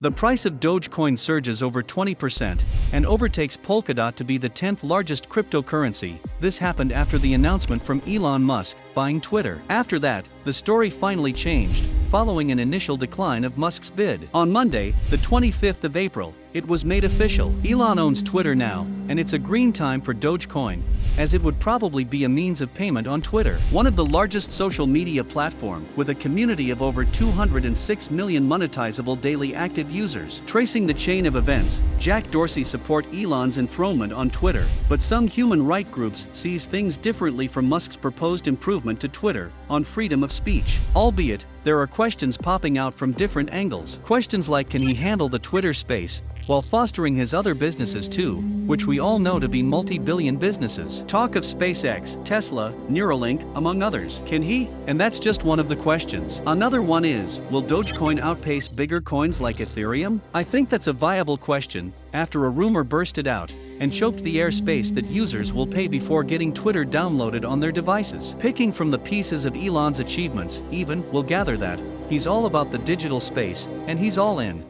The price of Dogecoin surges over 20% and overtakes Polkadot to be the 10th largest cryptocurrency. This happened after the announcement from Elon Musk buying Twitter. After that, the story finally changed, following an initial decline of Musk's bid. On Monday, the 25th of April, it was made official. Elon owns Twitter now, and it's a green time for Dogecoin, as it would probably be a means of payment on Twitter, one of the largest social media platform with a community of over 206 million monetizable daily active users. Tracing the chain of events, Jack Dorsey support Elon's enthronement on Twitter, but some human rights groups sees things differently from Musk's proposed improvement to Twitter on freedom of speech. Albeit, there are questions popping out from different angles. Questions like, can he handle the Twitter space while fostering his other businesses too, which we all know to be multi-billion businesses? Talk of SpaceX, Tesla, Neuralink, among others. Can he? And that's just one of the questions. Another one is, will Dogecoin outpace bigger coins like Ethereum? I think that's a viable question, after a rumor bursted out and choked the airspace that users will pay before getting Twitter downloaded on their devices. Picking from the pieces of Elon's achievements, even, will gather that he's all about the digital space, and he's all in.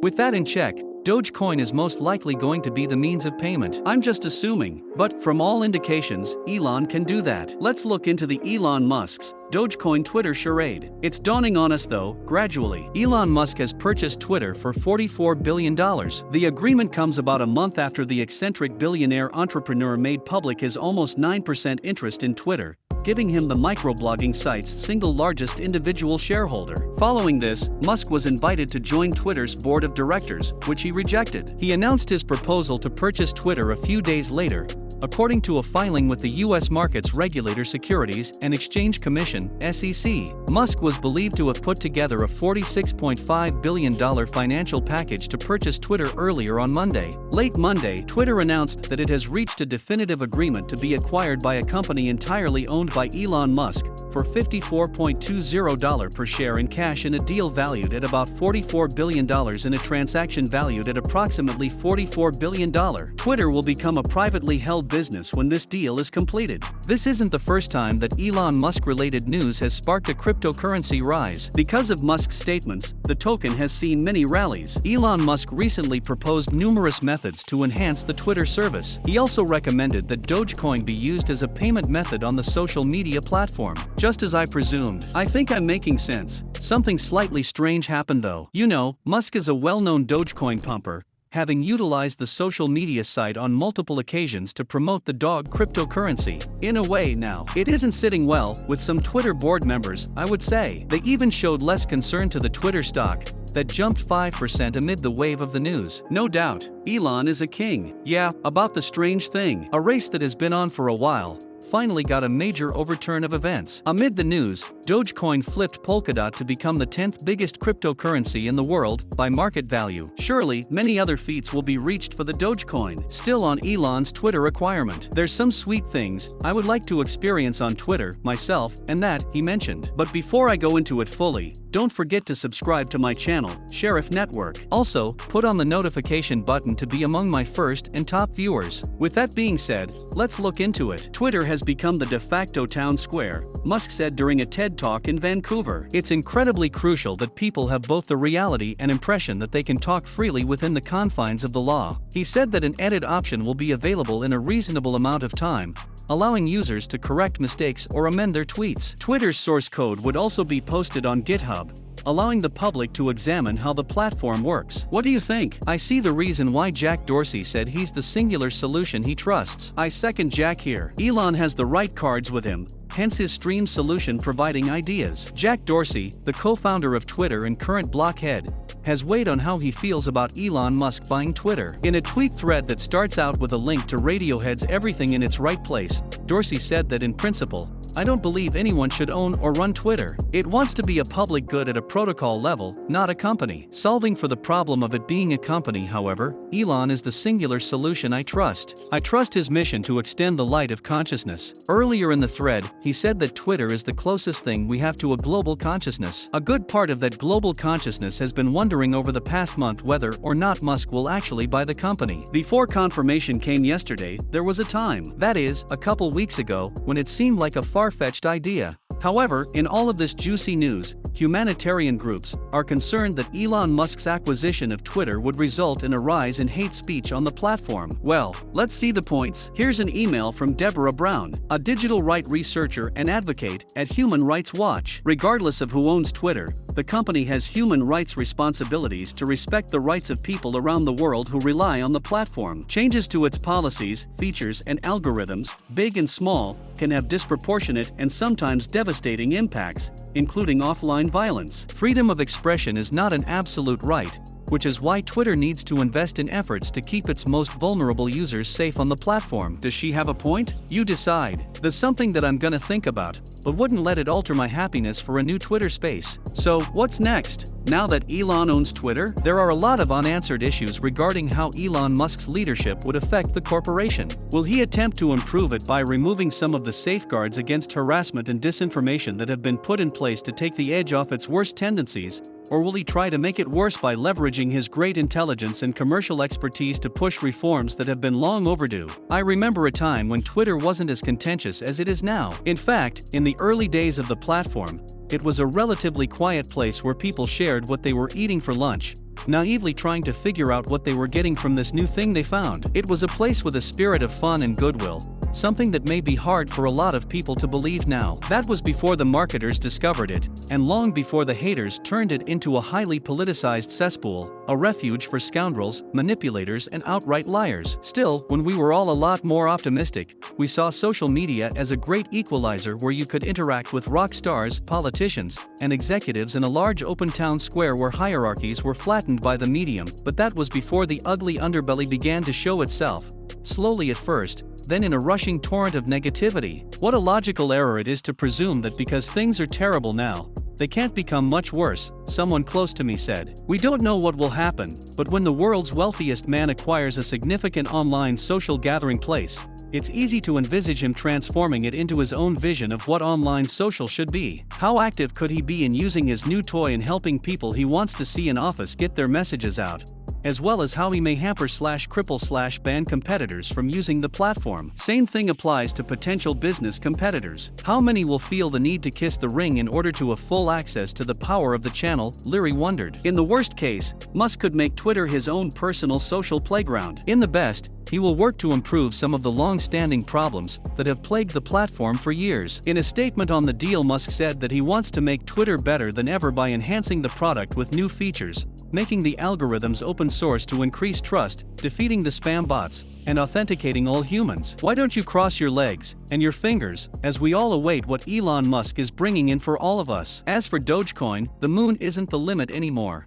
With that in check, Dogecoin is most likely going to be the means of payment. I'm just assuming, but from all indications, Elon can do that. Let's look into the Elon Musk's Dogecoin Twitter charade. It's dawning on us though, gradually. Elon Musk has purchased Twitter for $44 billion. The agreement comes about a month after the eccentric billionaire entrepreneur made public his almost 9% interest in Twitter, giving him the microblogging site's single largest individual shareholder. Following this, Musk was invited to join Twitter's board of directors, which he rejected. He announced his proposal to purchase Twitter a few days later, according to a filing with the U.S. markets regulator Securities and Exchange Commission, SEC. Musk was believed to have put together a $46.5 billion financial package to purchase Twitter earlier on Monday. Late Monday, Twitter announced that it has reached a definitive agreement to be acquired by a company entirely owned by Elon Musk for $54.20 per share in cash in a deal valued at about $44 billion in a transaction valued at approximately $44 billion. Twitter will become a privately held business when this deal is completed. This isn't the first time that Elon Musk-related news has sparked a cryptocurrency rise. Because of Musk's statements, the token has seen many rallies. Elon Musk recently proposed numerous methods to enhance the Twitter service. He also recommended that Dogecoin be used as a payment method on the social media platform. Just as I presumed. I think I'm making sense. Something slightly strange happened though. You know, Musk is a well-known Dogecoin pumper, having utilized the social media site on multiple occasions to promote the dog cryptocurrency. In a way now, it isn't sitting well with some Twitter board members, I would say. They even showed less concern to the Twitter stock, that jumped 5% amid the wave of the news. No doubt, Elon is a king. Yeah, about the strange thing, a race that has been on for a while, finally got a major overturn of events. Amid the news, Dogecoin flipped Polkadot to become the 10th biggest cryptocurrency in the world by market value. Surely, many other feats will be reached for the Dogecoin. Still on Elon's Twitter requirement. There's some sweet things I would like to experience on Twitter, myself, and that, he mentioned. But before I go into it fully, don't forget to subscribe to my channel, Sheriff Network. Also, put on the notification button to be among my first and top viewers. With that being said, let's look into it. Twitter has become the de facto town square, Musk said during a TED Talk in Vancouver. It's incredibly crucial that people have both the reality and impression that they can talk freely within the confines of the law. He said that an edit option will be available in a reasonable amount of time, allowing users to correct mistakes or amend their tweets. Twitter's source code would also be posted on GitHub, allowing the public to examine how the platform works. What do you think? I see the reason why Jack Dorsey said he's the singular solution he trusts. I second Jack here. Elon has the right cards with him, hence his stream solution providing ideas. Jack Dorsey, the co-founder of Twitter and current blockhead, has weighed on how he feels about Elon Musk buying Twitter. In a tweet thread that starts out with a link to Radiohead's Everything in Its Right Place, Dorsey said that in principle, I don't believe anyone should own or run Twitter. It wants to be a public good at a protocol level, not a company. Solving for the problem of it being a company, however, Elon is the singular solution I trust. I trust his mission to extend the light of consciousness. Earlier in the thread, he said that Twitter is the closest thing we have to a global consciousness. A good part of that global consciousness has been wondering over the past month whether or not Musk will actually buy the company. Before confirmation came yesterday, there was a time, that is, a couple weeks ago, when it seemed like a far-fetched idea. However, in all of this juicy news, humanitarian groups are concerned that Elon Musk's acquisition of Twitter would result in a rise in hate speech on the platform. Well, let's see the points. Here's an email from Deborah Brown, a digital right researcher and advocate at Human Rights Watch. Regardless of who owns Twitter, the company has human rights responsibilities to respect the rights of people around the world who rely on the platform. Changes to its policies, features, and algorithms, big and small, can have disproportionate and sometimes devastating impacts, including offline violence. Freedom of expression is not an absolute right, which is why Twitter needs to invest in efforts to keep its most vulnerable users safe on the platform. Does she have a point? You decide. There's something that I'm gonna think about, but wouldn't let it alter my happiness for a new Twitter space. So, what's next? Now that Elon owns Twitter, there are a lot of unanswered issues regarding how Elon Musk's leadership would affect the corporation. Will he attempt to improve it by removing some of the safeguards against harassment and disinformation that have been put in place to take the edge off its worst tendencies? Or will he try to make it worse by leveraging his great intelligence and commercial expertise to push reforms that have been long overdue? I remember a time when Twitter wasn't as contentious as it is now. In fact, in the early days of the platform, it was a relatively quiet place where people shared what they were eating for lunch, naively trying to figure out what they were getting from this new thing they found. It was a place with a spirit of fun and goodwill, something that may be hard for a lot of people to believe now. That was before the marketers discovered it, and long before the haters turned it into a highly politicized cesspool, a refuge for scoundrels, manipulators, and outright liars. Still, when we were all a lot more optimistic, we saw social media as a great equalizer where you could interact with rock stars, politicians, and executives in a large open town square where hierarchies were flattened by the medium. But that was before the ugly underbelly began to show itself, slowly at first, then in a rushing torrent of negativity. What a logical error it is to presume that because things are terrible now, they can't become much worse, someone close to me said. We don't know what will happen, but when the world's wealthiest man acquires a significant online social gathering place, it's easy to envisage him transforming it into his own vision of what online social should be. How active could he be in using his new toy and helping people he wants to see in office get their messages out? As well as how he may hamper/cripple/ban competitors from using the platform. Same thing applies to potential business competitors. How many will feel the need to kiss the ring in order to have full access to the power of the channel, Leary wondered. In the worst case, Musk could make Twitter his own personal social playground. In the best, he will work to improve some of the long-standing problems that have plagued the platform for years. In a statement on the deal, Musk said that he wants to make Twitter better than ever by enhancing the product with new features, making the algorithms open source to increase trust, defeating the spam bots, and authenticating all humans. Why don't you cross your legs and your fingers as we all await what Elon Musk is bringing in for all of us? As for Dogecoin, the moon isn't the limit anymore.